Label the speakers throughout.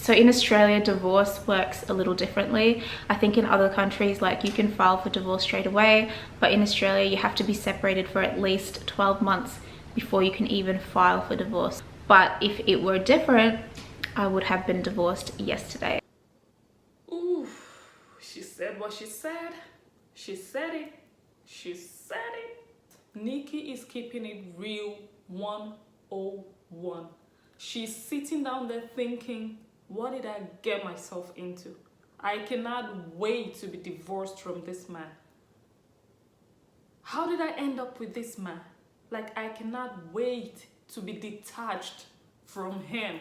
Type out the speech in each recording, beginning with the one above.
Speaker 1: So in Australia, divorce works a little differently. I think in other countries, like, you can file for divorce straight away, but in Australia you have to be separated for at least 12 months before you can even file for divorce. But if it were different, I would have been divorced yesterday.
Speaker 2: Ooh, she said what she said. She said it. She said it. Nikki is keeping it real 101. She's sitting down there thinking, what did I get myself into? I cannot wait to be divorced from this man. How did I end up with this man? Like, I cannot wait to be detached from him,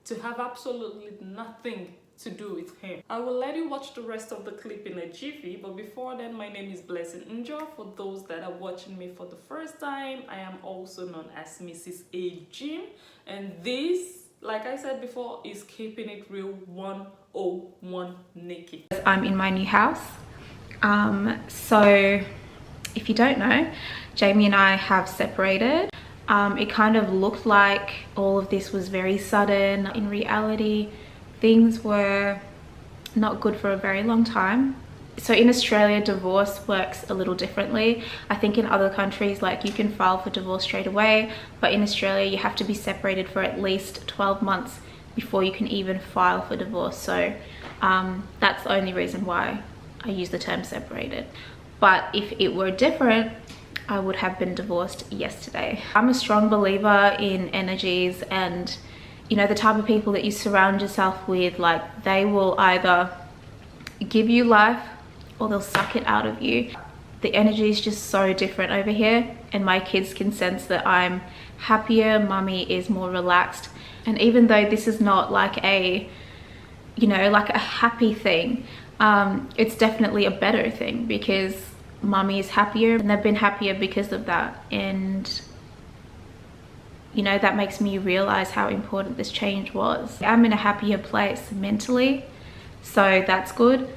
Speaker 2: to have absolutely nothing to do with him. I will let you watch the rest of the clip in a jiffy, but before then, my name is Blessing Njoh. For those that are watching me for the first time, I am also known as Mrs. A. Jim, and this, like I said before, is Keeping It Real 101 Nikki.
Speaker 1: I'm in my new house. So if you don't know, Jamie and I have separated. It kind of looked like all of this was very sudden. In reality, things were not good for a very long time. So in Australia, divorce works a little differently. I think in other countries, like, you can file for divorce straight away, but in Australia you have to be separated for at least 12 months before you can even file for divorce. So that's the only reason why I use the term separated. But if it were different, I would have been divorced yesterday. I'm a strong believer in energies, and you know, the type of people that you surround yourself with, like, they will either give you life or they'll suck it out of you. The energy is just so different over here, and my kids can sense that I'm happier, mummy is more relaxed. And even though this is not like a, you know, like a happy thing, it's definitely a better thing because mummy is happier and they've been happier because of that. And you know, that makes me realize how important this change was. I'm in a happier place mentally, so that's good,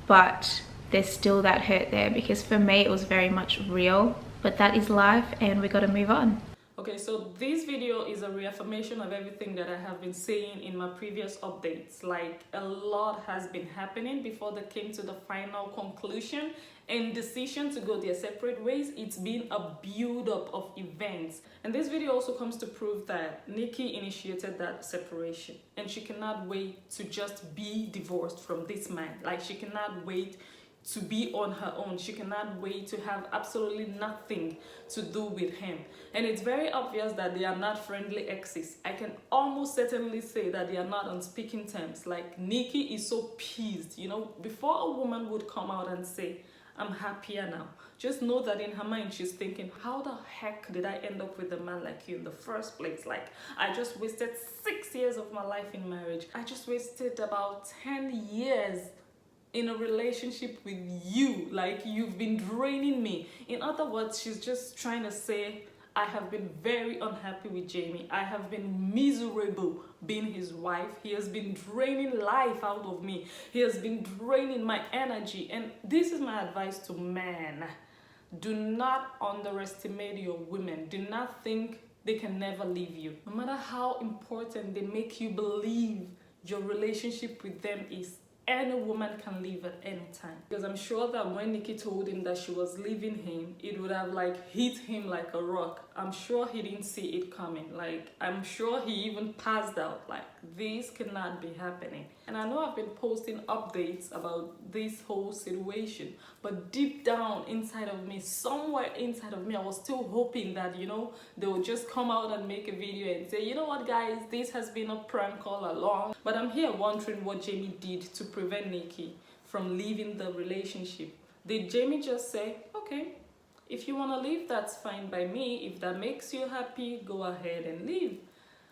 Speaker 1: but there's still that hurt there because for me it was very much real. But that is life and we got to move on.
Speaker 2: Okay, so this video is a reaffirmation of everything that I have been saying in my previous updates. Like, a lot has been happening before they came to the final conclusion and decision to go their separate ways. It's been a build-up of events. And this video also comes to prove that Nikki initiated that separation. And she cannot wait to just be divorced from this man. Like, she cannot wait to be on her own. She cannot wait to have absolutely nothing to do with him. And it's very obvious that they are not friendly exes. I can almost certainly say that they are not on speaking terms. Like, Nikki is so pissed. You know, before a woman would come out and say, I'm happier now, just know that in her mind she's thinking, how the heck did I end up with a man like you in the first place? Like, I just wasted 6 years of my life in marriage. I just wasted about 10 years in a relationship with you. Like, you've been draining me. In other words, she's just trying to say, I have been very unhappy with Jamie. I have been miserable being his wife. He has been draining life out of me. He has been draining my energy. And this is my advice to men. Do not underestimate your women. Do not think they can never leave you. No matter how important they make you believe your relationship with them is, any woman can leave at any time. Because I'm sure that when Nikki told him that she was leaving him, it would have like hit him like a rock. I'm sure he didn't see it coming. Like, I'm sure he even passed out. Like, this cannot be happening. And I know I've been posting updates about this whole situation, but deep down inside of me, somewhere inside of me, I was still hoping that, you know, they would just come out and make a video and say, you know what guys, this has been a prank all along. But I'm here wondering what Jamie did to prevent Nikki from leaving the relationship. Did Jamie just say, okay, if you want to leave, that's fine by me. If that makes you happy, go ahead and leave.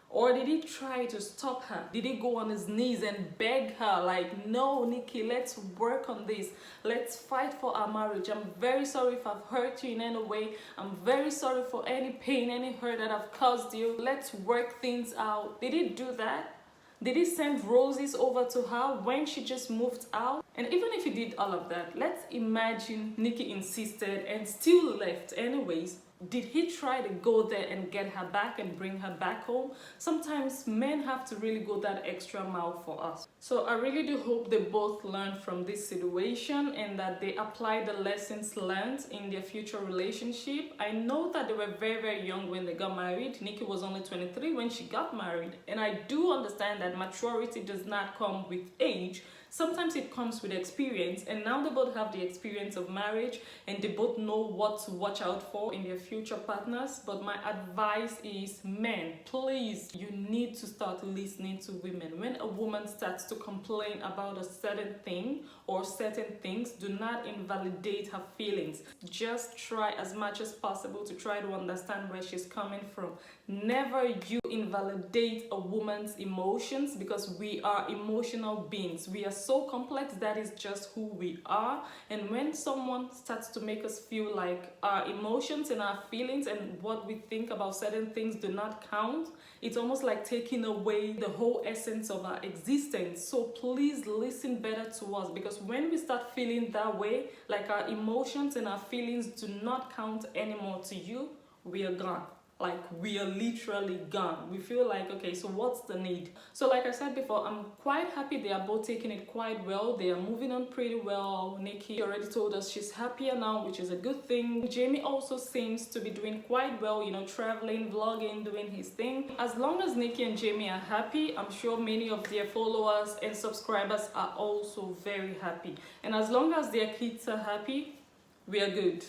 Speaker 2: Or did he try to stop her? Did he go on his knees and beg her like, no, Nikki, let's work on this. Let's fight for our marriage. I'm very sorry if I've hurt you in any way. I'm very sorry for any pain, any hurt that I've caused you. Let's work things out. Did he do that? Did he send roses over to her when she just moved out? And even if he did all of that, let's imagine Nikki insisted and still left anyways. did he try to go there and get her back and bring her back home? Sometimes men have to really go that extra mile for us. So I really do hope they both learn from this situation and that they apply the lessons learned in their future relationship. I know that they were very, very young when they got married. Nikki was only 23 when she got married. And I do understand that maturity does not come with age. Sometimes it comes with experience, and now they both have the experience of marriage and they both know what to watch out for in their future partners. But my advice is, men, please, you need to start listening to women. When a woman starts to complain about a certain thing or certain things, do not invalidate her feelings. Just try as much as possible to try to understand where she's coming from. Never you invalidate a woman's emotions, because we are emotional beings. We are so complex. That is just who we are. And when someone starts to make us feel like our emotions and our feelings and what we think about certain things do not count, it's almost like taking away the whole essence of our existence. So please listen better to us, because when we start feeling that way, like our emotions and our feelings do not count anymore to you, we are gone. Like, we are literally gone. We feel like, okay, so what's the need? So like I said before, I'm quite happy they are both taking it quite well. They are moving on pretty well. Nikki already told us she's happier now, which is a good thing. Jamie also seems to be doing quite well, you know, traveling, vlogging, doing his thing. As long as Nikki and Jamie are happy, I'm sure many of their followers and subscribers are also very happy. And as long as their kids are happy, we are good.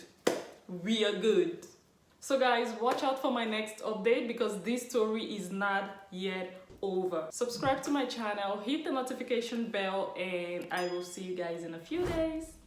Speaker 2: We are good. So guys, watch out for my next update, because this story is not yet over. Subscribe to my channel, hit the notification bell, and I will see you guys in a few days.